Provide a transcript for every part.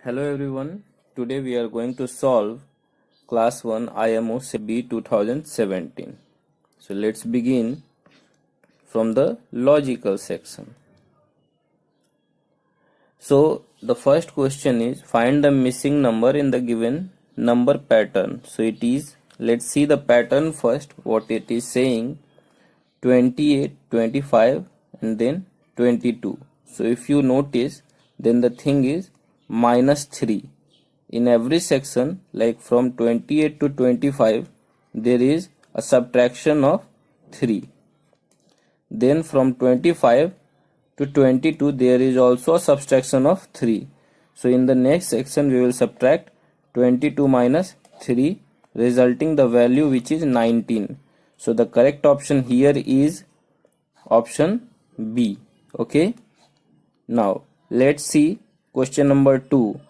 Hello everyone. Today we are going to solve class 1 IMO B 2017. So let's begin from the logical section. So the first question is find the missing number in the given number pattern. So it is, let's see the pattern first, what it is saying: 28, 25 and then 22. So if you notice, then the thing is -3 in every section. Like from 28 to 25 there is a subtraction of 3, then from 25 to 22 there is also a subtraction of 3. So in the next section we will subtract 22 minus 3, resulting the value which is 19. So the correct option here is option B. Okay, now let's see question number 2.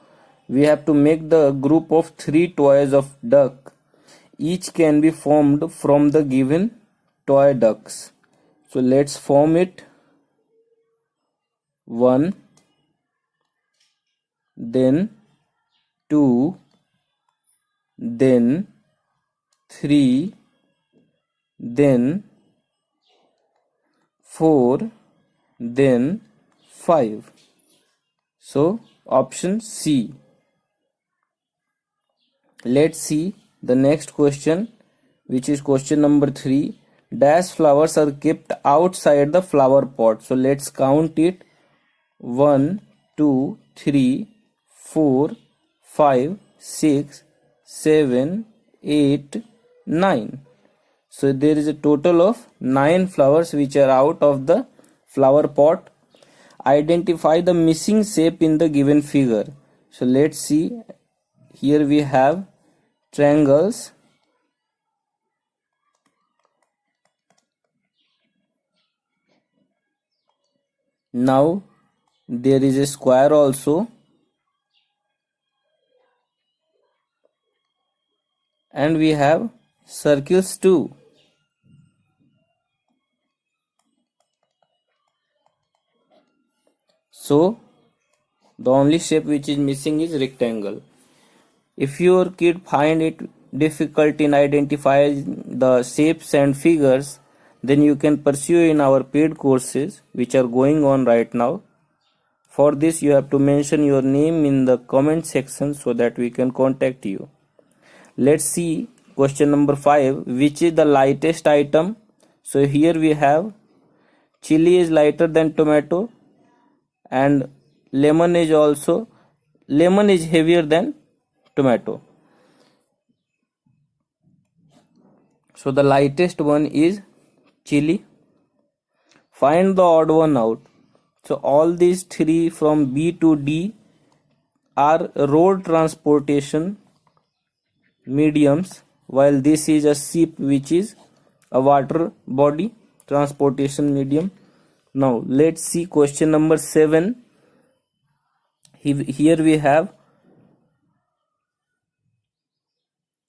We have to make the group of 3 toys of duck. Each can be formed from the given toy ducks. So let's form it. 1, then 2, then 3, then 4, then 5. So option C. Let's see the next question, which is question number 3. Dash flowers are kept outside the flower pot. So let's count it. 1, 2, 3, 4, 5, 6, 7, 8, 9. So there is a total of 9 flowers which are out of the flower pot. Identify the missing shape in the given figure. So let's see. Here we have triangles. Now there is a square also, and we have circles too. So the only shape which is missing is rectangle. If your kid find it difficult in identifying the shapes and figures, then you can pursue in our paid courses which are going on right now. For this you have to mention your name in the comment section so that we can contact you. Let's see question number 5. Which is the lightest item? So here we have chili is lighter than tomato, and lemon is heavier than tomato. So the lightest one is chili. Find the odd one out. So all these 3 from B to D are road transportation mediums, while this is a ship which is a water body transportation medium. Now let's see question number 7. Here we have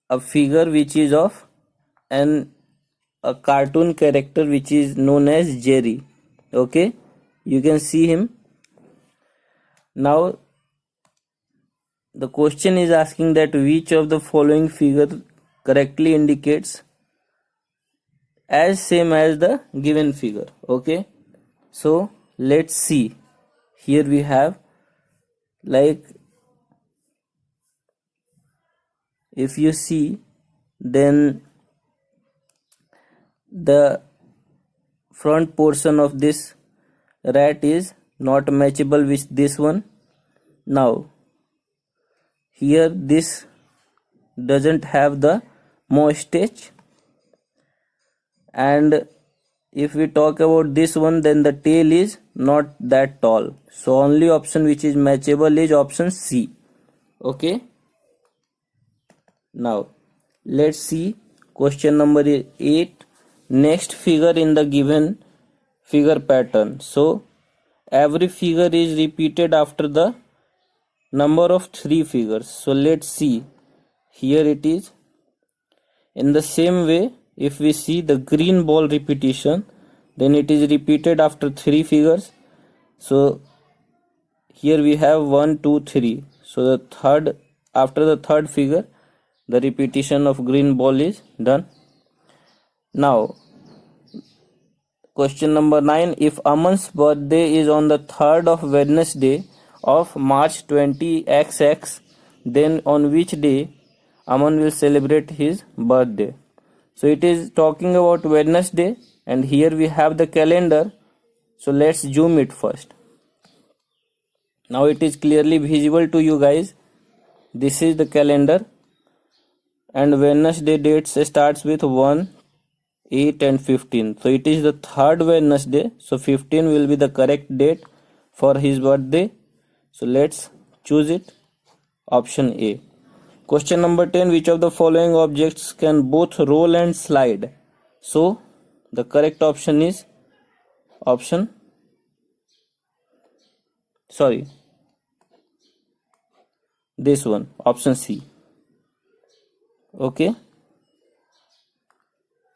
a figure which is of a cartoon character which is known as Jerry. Okay, you can see him. Now the question is asking that which of the following figure correctly indicates as same as the given figure. Okay, so let's see. Here we have, like, if you see, then the front portion of this rat is not matchable with this one. Now here this doesn't have the mustache, and if we talk about this one, then the tail is not that tall. So only option which is matchable is option C. Okay, now let's see question number 8. Next figure in the given figure pattern. So every figure is repeated after the number of 3 figures. So let's see. Here it is. In the same way, if we see the green ball repetition, then it is repeated after 3 figures. So here we have 1 2 3. So the third, after the third figure, the repetition of green ball is done. Now, question number 9. If Aman's birthday is on the 3rd of Wednesday of March 20XX, then on which day Aman will celebrate his birthday? So it is talking about Wednesday, and here we have the calendar. So let's zoom it first. Now it is clearly visible to you guys. This is the calendar, and Wednesday dates starts with 1, 8 and 15. So it is the 3rd Wednesday. So 15 will be the correct date for his birthday. So let's choose it. Option A. Question number 10. Which of the following objects can both roll and slide? So the correct option is this one, option C. Okay.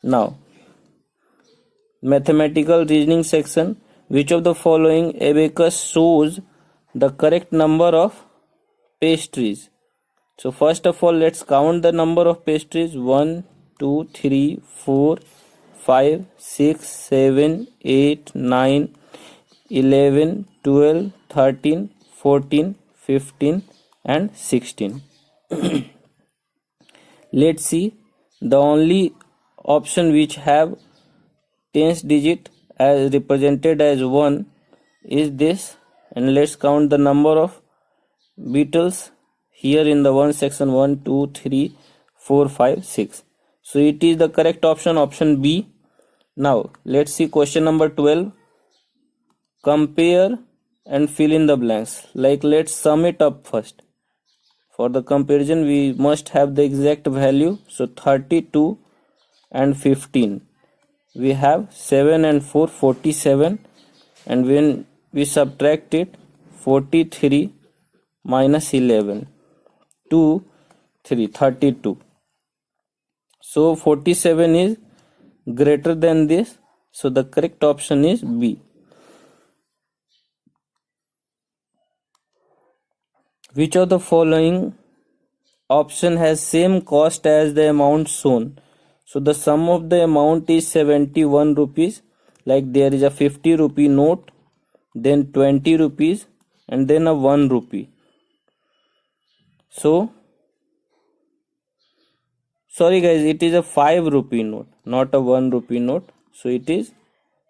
Now, mathematical reasoning section. Which of the following abacus shows the correct number of pastries? So first of all, let's count the number of pastries. 1, 2, 3, 4, 5, 6, 7, 8, 9, 11, 12, 13, 14, 15 and 16. Let's see. The only option which have tens digit as represented as 1 is this, and let's count the number of beetles here in the one section. 1, 2, 3, 4, 5, 6. So it is the correct option, option B. Now let's see question number 12. Compare and fill in the blanks. Like, let's sum it up first. For the comparison, we must have the exact value. So 32 and 15. We have 7 and 4, 47. And when we subtract it, 43 minus 11. 2, 3, 32. So 47 is greater than this. So the correct option is B. Which of the following option has same cost as the amount shown? So the sum of the amount is 71 rupees. Like, there is a 50 rupee note, then 20 rupees, and then a 1 rupee. So, sorry guys, it is a 5 rupee note, not a 1 rupee note. So it is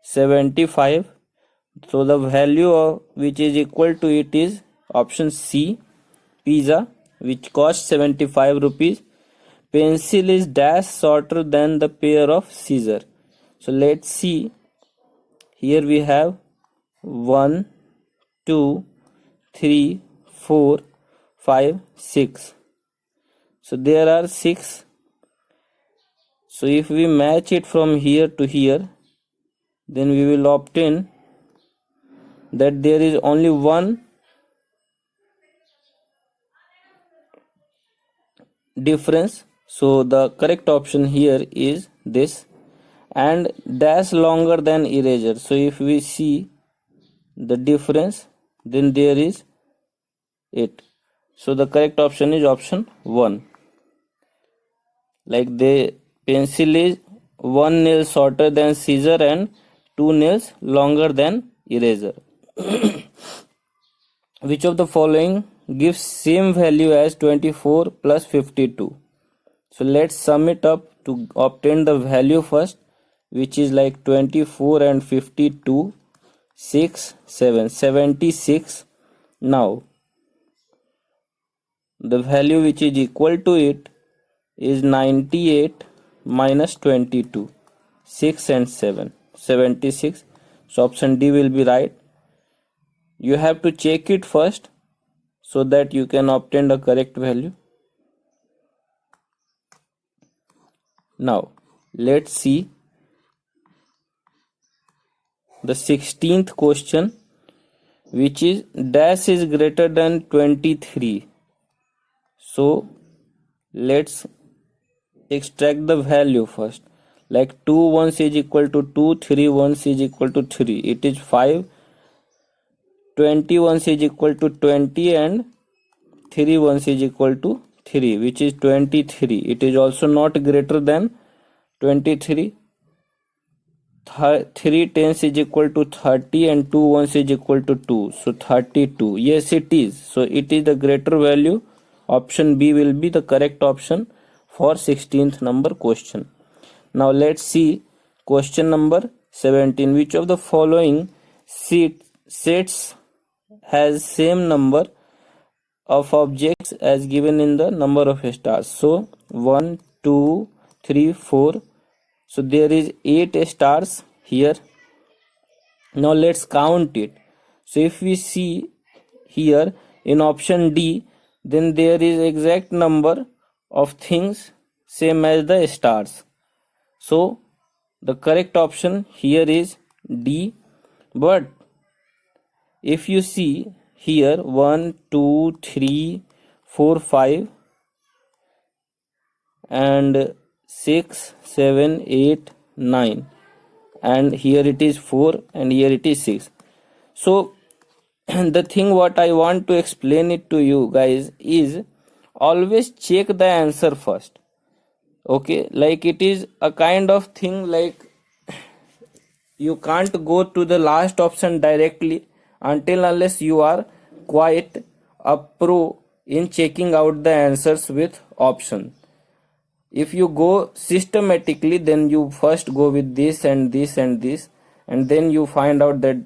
75. So the value of which is equal to it is option C, pizza, which costs 75 rupees. Pencil is dash shorter than the pair of scissors. So let's see. Here we have 1, 2, 3, 4, 5, 6. So there are 6. So if we match it from here to here, then we will obtain that there is only one difference. So the correct option here is this, and dash longer than eraser. So if we see the difference, then there is it. So the correct option is option 1. Like, the pencil is 1 nail shorter than scissor and 2 nails longer than eraser. Which of the following gives same value as 24 plus 52? So let's sum it up to obtain the value first, which is like 24 and 52, 6, 7, 76. Now the value which is equal to it is 98 minus 22, 6 and 7, 76. So option D will be right. You have to check it first so that you can obtain the correct value. Now let's see the 16th question, which is dash is greater than 23. So let's extract the value first. Like, 2 ones is equal to 2, 3 ones is equal to 3. It is 5. 20 ones is equal to 20, and 3 ones is equal to 3, which is 23. It is also not greater than 23. 3 tens is equal to 30 and 2 ones is equal to 2. So 32. Yes, it is. So it is the greater value. Option B will be the correct option for 16th number question. Now let's see question number 17. Which of the following sets has same number of objects as given in the number of stars? So 1, 2, 3, 4. So there is 8 stars here. Now let's count it. So if we see here in option D, then there is exact number of things same as the stars. So the correct option here is D. But if you see here 1, 2, 3, 4, 5 and 6, 7, 8, 9, and here it is 4 and here it is 6. So the thing what I want to explain it to you guys is always check the answer first. Okay, like it is a kind of thing like you can't go to the last option directly until unless you are quite a pro in checking out the answers with option. If you go systematically, then you first go with this and this and this, and then you find out that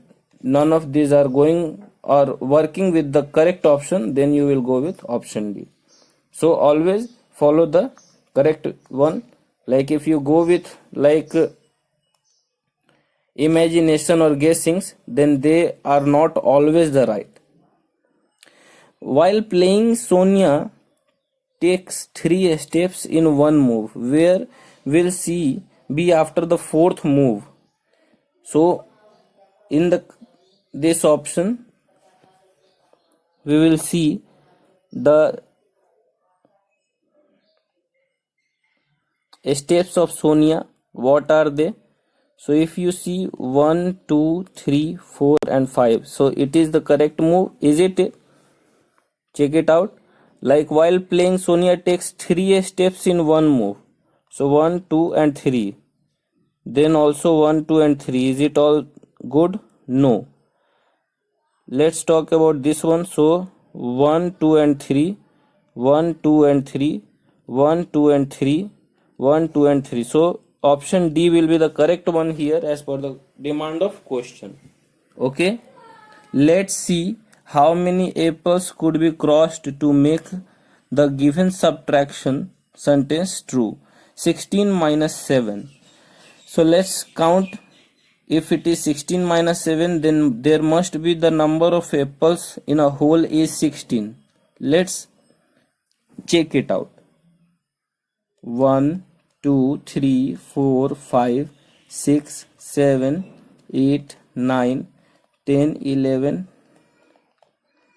none of these are going or working with the correct option, then you will go with option D. So always follow the correct one. Like if you go with like imagination or guessings, then they are not always the right. While playing, Sonia takes 3 steps in one move. Where will she be after the 4th move? So in this option we will see the steps of Sonia. What are they? So if you see 1, 2, 3, 4 and 5, so it is the correct move, is it? Check it out. Like while playing, Sonia takes 3 steps in one move. So 1, 2 and 3. Then also 1, 2 and 3. Is it all good? No. Let's talk about this one. So 1, 2 and 3. 1, 2 and 3. 1, 2 and 3. 1, 2 and 3. So option D will be the correct one here as per the demand of question. Okay. Let's see how many apples could be crossed to make the given subtraction sentence true. 16 minus 7. So let's count. If it is 16 minus 7, then there must be the number of apples in a whole is 16. Let's check it out. 1, 2, 3, 4, 5, 6, 7, 8, 9, 10, 11,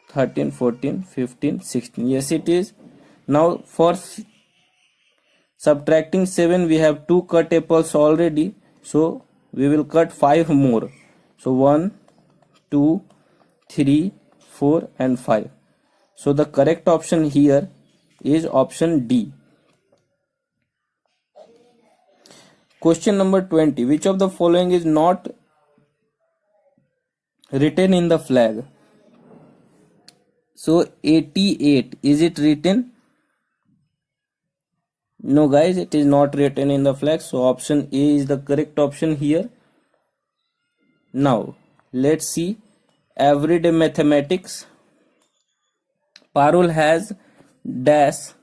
13, 14, 15, 16. Yes, it is. Now for subtracting 7, we have 2 cut apples already. So we will cut 5 more. So 1, 2, 3, 4 and 5. So the correct option here is option D. Question number 20. Which of the following is not written in the flag? So 88, is it written? No guys, it is not written in the flag. So option A is the correct option here. Now let's see everyday mathematics. Parul has dash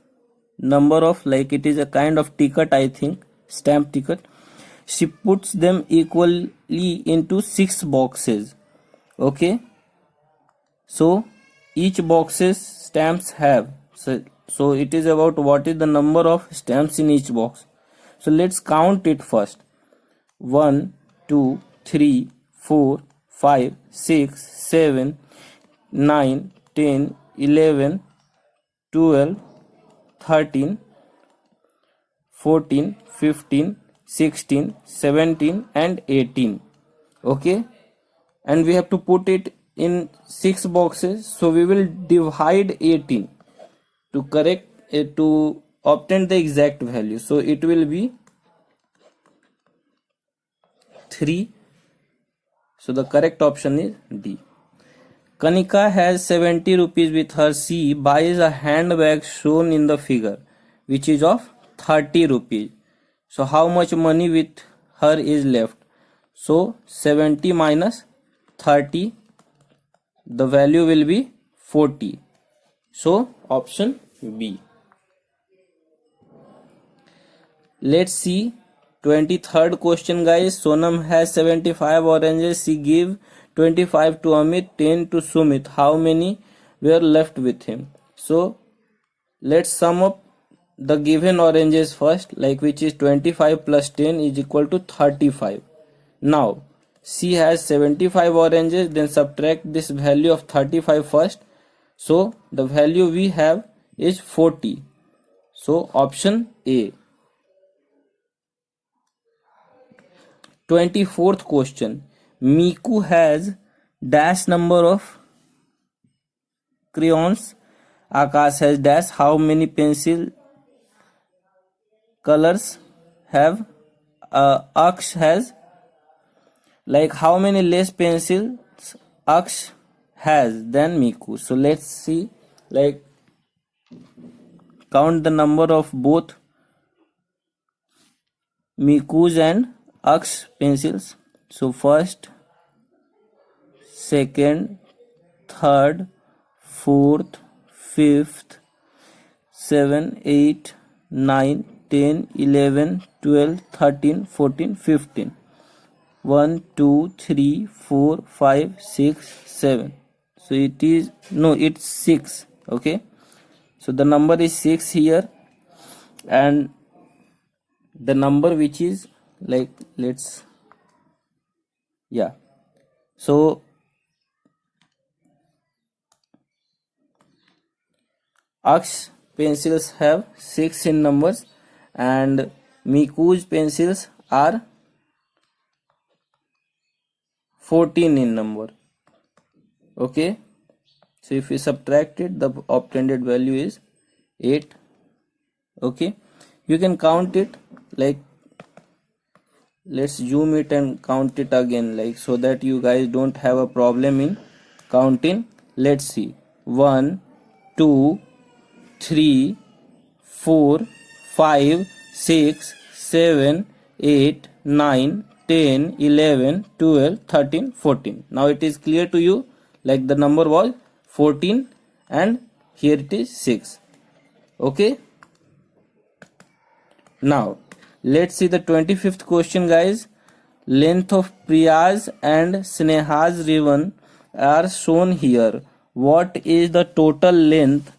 number of, like it is a kind of ticket, I think, stamp ticket. She puts them equally into 6 boxes. Okay, so each boxes stamps have, so it is about what is the number of stamps in each box. So let's count it first. 1, 2, 3, 4, 5, 6, 7, 9, 10, 11, 12, 13, 14, 15, 16, 17 and 18. Okay, and we have to put it in 6 boxes, so we will divide 18. to obtain the exact value. So it will be 3. So the correct option is D. Kanika has 70 rupees with her. She buys a handbag shown in the figure, which is of 30 rupees. So how much money with her is left? So 70 minus 30, the value will be 40. So option B. Let's see 23rd question, guys. Sonam has 75 oranges. She gave 25 to Amit, 10 to Sumit. How many were left with him? So let's sum up the given oranges first, like which is 25 plus 10 is equal to 35. Now she has 75 oranges, then subtract this value of 35 first. So the value we have is 40. So option A. 24th question. Miku has dash number of crayons. Akash has dash. How many pencil colors have Aksh has, like how many less pencils Aksh has than Miku. So let's see, like count the number of both Miku's and Aksh pencils. So first, second, third, fourth, fifth, 7, 8, 9, 10, 11, 12, 13, 14, 15. 1, 2, 3, 4, 5, 6, 7. So it is, no, it's 6. Okay. So the number is 6 here. And the number which is like, so Aksh pencils have 6 in numbers and Miku's pencils are 14 in number. Okay. So if we subtract it, the obtained value is 8. Okay. You can count it, like let's zoom it and count it again, like so that you guys don't have a problem in counting. Let's see. 1, 2, 3, 4, 5, 6, 7, 8, 9, 10, 11, 12, 13, 14. Now it is clear to you, like the number was 14 and here it is 6. Okay. Now let's see the 25th question, guys. Length of Priya's and Sneha's ribbon are shown here. What is the total length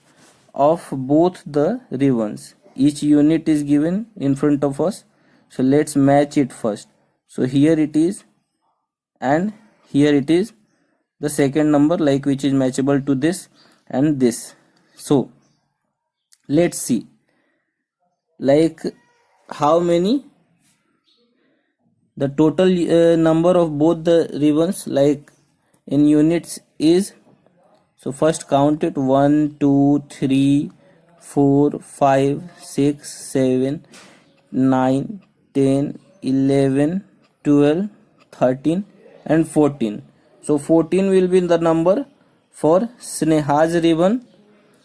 of both the ribbons? Each unit is given in front of us. So let's match it first. So here it is and here it is the second number, like which is matchable to this and this. So let's see, like how many the total number of both the ribbons, like in units is. So first count it. 1, 2, 3, 4, 5, 6, 7, 9, 10, 11, 12, 13 and 14. So 14 will be the number for Sneha's ribbon,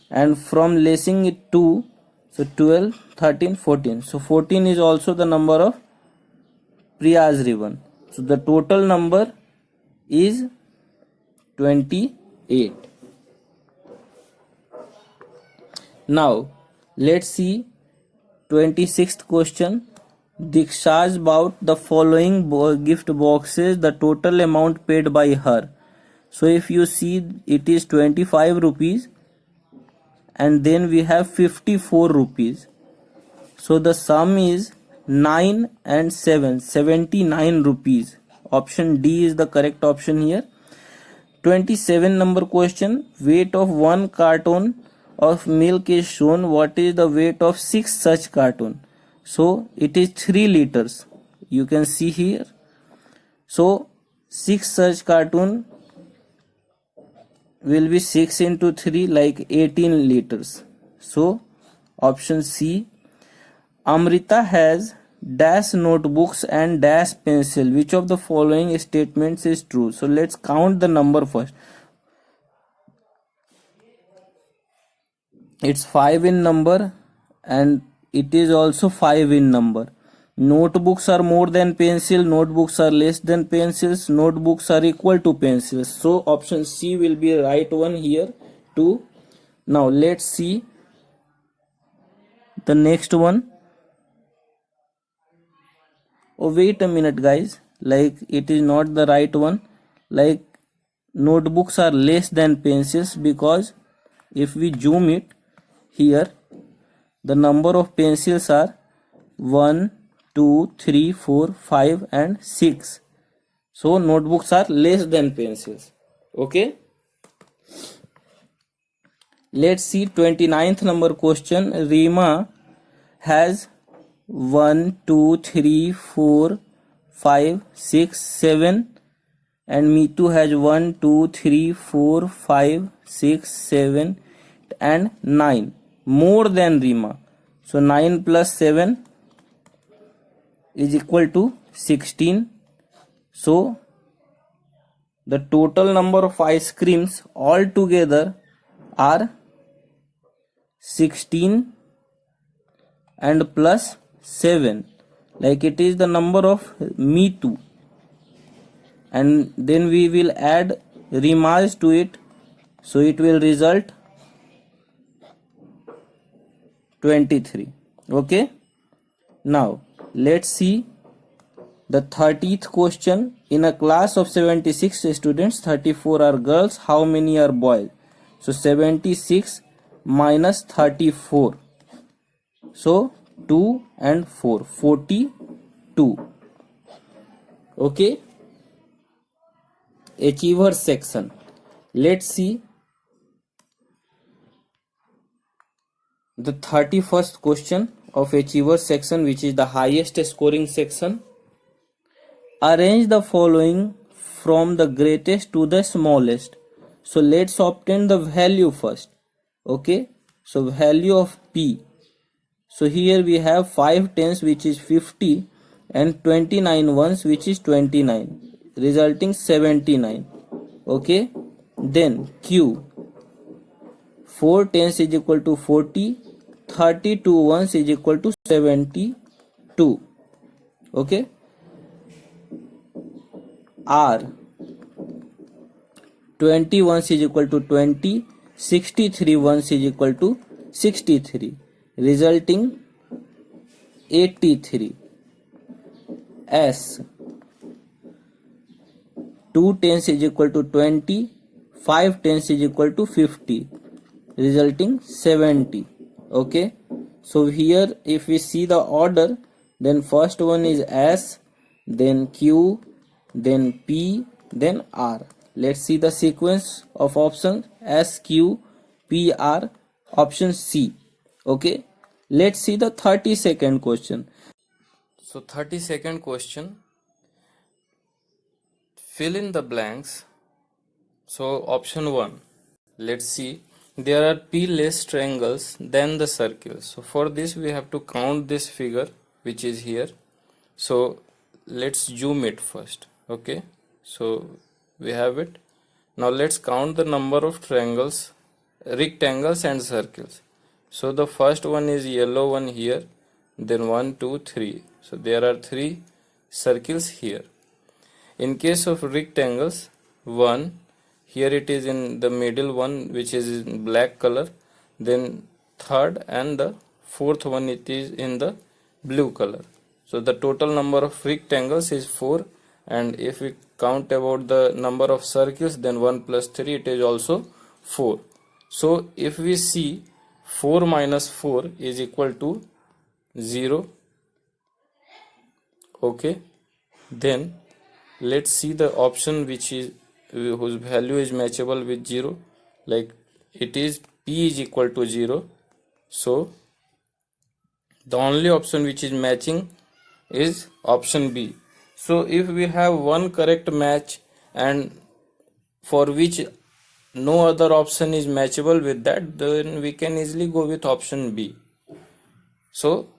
and from lacing it to, so 12, 13, 14. So 14 is also the number of Priya's ribbon. So the total number is 28. Now let's see 26th question. Diksha's bought the following gift boxes. The total amount paid by her. So if you see, it is 25 rupees and then we have 54 rupees. So the sum is 9 and 7, 79 rupees. Option D is the correct option here. 27 number question. Weight of one carton of milk is shown. What is the weight of 6 such carton? So it is 3 liters. You can see here. So 6 such carton will be 6 into 3, like 18 liters. So option C. Amrita has dash notebooks and dash pencil. Which of the following statements is true? So let's count the number first. It's 5 in number and it is also 5 in number. Notebooks are more than pencil, notebooks are less than pencils, notebooks are equal to pencils. So option C will be right one here too. Now let's see the next one. Oh, wait a minute guys, like it is not the right one. Like notebooks are less than pencils, because if we zoom it here, the number of pencils are 1, 2, 3, 4, 5 and 6. So notebooks are less than pencils. Okay. Let's see 29th number question. Rima has 1, 2, 3, 4, 5, 6, 7 and Mitu has 1, 2, 3, 4, 5, 6, 7 and 9 more than Rima. So 9 plus 7 is equal to 16. So the total number of ice creams all together are 16 and plus 7, like it is the number of Mitu, and then we will add Rima's to it, so it will result 23. Okay. Now let's see the 30th question. In a class of 76 students, 34 are girls, how many are boys? So 76 minus 34, so 2 and 4, 42. Okay. Achievers section. Let's see the 31st question of Achievers section, which is the highest scoring section. Arrange the following from the greatest to the smallest. So let's obtain the value first. Okay, so value of P. So here we have 5 tens, which is 50, and 29 ones, which is 29, resulting 79. Okay, then Q. 4 tens is equal to 40, 32 ones is equal to 72. Okay. R. 20 ones is equal to 20, 63 ones is equal to 63, resulting 83. S. 2 tens is equal to 20, 5 tens is equal to 50, resulting 70. Okay, so here if we see the order, then first one is S, then Q, then P, then R. Let's see the sequence of options: S, Q, P, R, option C. Okay, let's see the 32nd question. So 32nd question, fill in the blanks. So option 1, let's see, there are P less triangles than the circles. So for this we have to count this figure which is here. So let's zoom it first. Okay, so we have it. Now let's count the number of triangles, rectangles and circles. So the first one is yellow one here, then 1, 2, 3. So there are 3 circles here. In case of rectangles, 1, here it is in the middle one, which is in black color, then third and the fourth one it is in the blue color. So the total number of rectangles is 4, and if we count about the number of circles, then 1 plus 3 it is also 4. So if we see 4 minus 4 is equal to 0. Okay, then let's see the option which is whose value is matchable with 0, like it is P is equal to 0. So the only option which is matching is option B. So if we have one correct match and for which no other option is matchable with that, then we can easily go with option B. So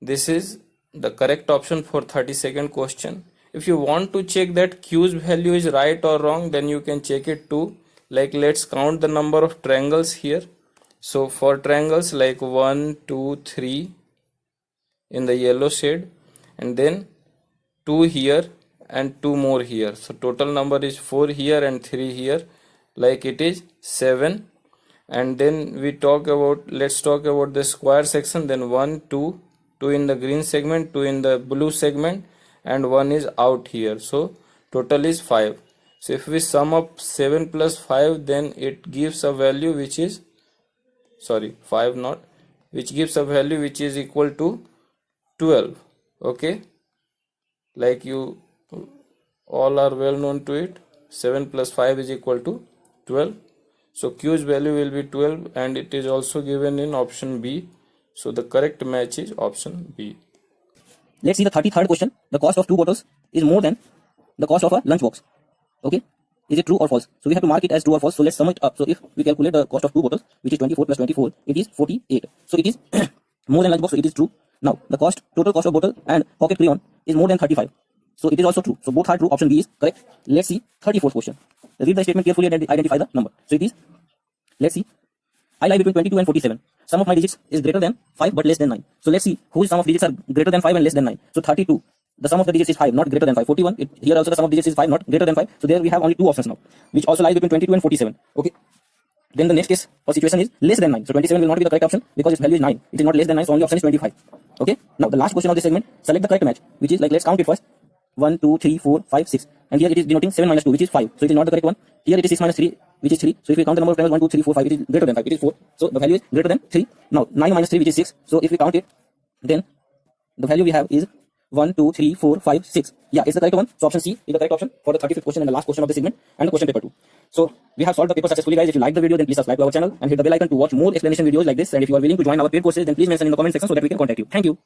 this is the correct option for 32nd question. If you want to check that Q's value is right or wrong, then you can check it too. Like let's count the number of triangles here. So for triangles like 1, 2, 3 in the yellow shade, and then 2 here and 2 more here. So total number is 4 here and 3 here, like it is 7. And then let's talk about the square section. Then 1, 2, 2 in the green segment, 2 in the blue segment, and 1 is out here. So total is 5. So if we sum up 7 plus 5, then it gives a value which is 5 not, which gives a value which is equal to 12. Okay, like you all are well known to it, 7 plus 5 is equal to 12. So Q's value will be 12, and it is also given in option B. So the correct match is option B. Let's see the 33rd question. The cost of 2 bottles is more than the cost of a lunchbox. Okay, is it true or false? So we have to mark it as true or false. So let's sum it up. So if we calculate the cost of 2 bottles, which is 24 plus 24, it is 48. So it is more than lunchbox, so it is true. Now the total cost of bottle and pocket crayon is more than 35. So it is also true. So both are true. Option B is correct. Let's see 34th question. Read the statement carefully and identify the number. So it is, let's see, I lie between 22 and 47. Sum of my digits is greater than 5 but less than 9. So let's see whose sum of digits are greater than 5 and less than 9. So 32, the sum of the digits is 5, not greater than 5. 41, here also the sum of digits is 5, not greater than 5. So there we have only 2 options now, which also lies between 22 and 47. Okay. Then the next case or situation is less than 9. So 27 will not be the correct option because its value is 9. It is not less than 9, so only option is 25. Okay. Now the last question of this segment, select the correct match, which is like, let's count it first. 1, 2, 3, 4, 5, 6. And here it is denoting 7 minus 2, which is 5. So it is not the correct one. Here it is 6 minus 3, which is 3. So if we count the number of triangles 1, 2, 3, 4, 5, it is greater than 5. It is 4. So the value is greater than 3. Now 9 minus 3, which is 6. So if we count it, then the value we have is 1, 2, 3, 4, 5, 6. Yeah, it's the correct one. So option C is the correct option for the 35th question and the last question of the segment and the question paper 2. So we have solved the paper successfully, guys. If you like the video, then please subscribe to our channel and hit the bell icon to watch more explanation videos like this. And if you are willing to join our paid courses, then please mention in the comment section so that we can contact you. Thank you.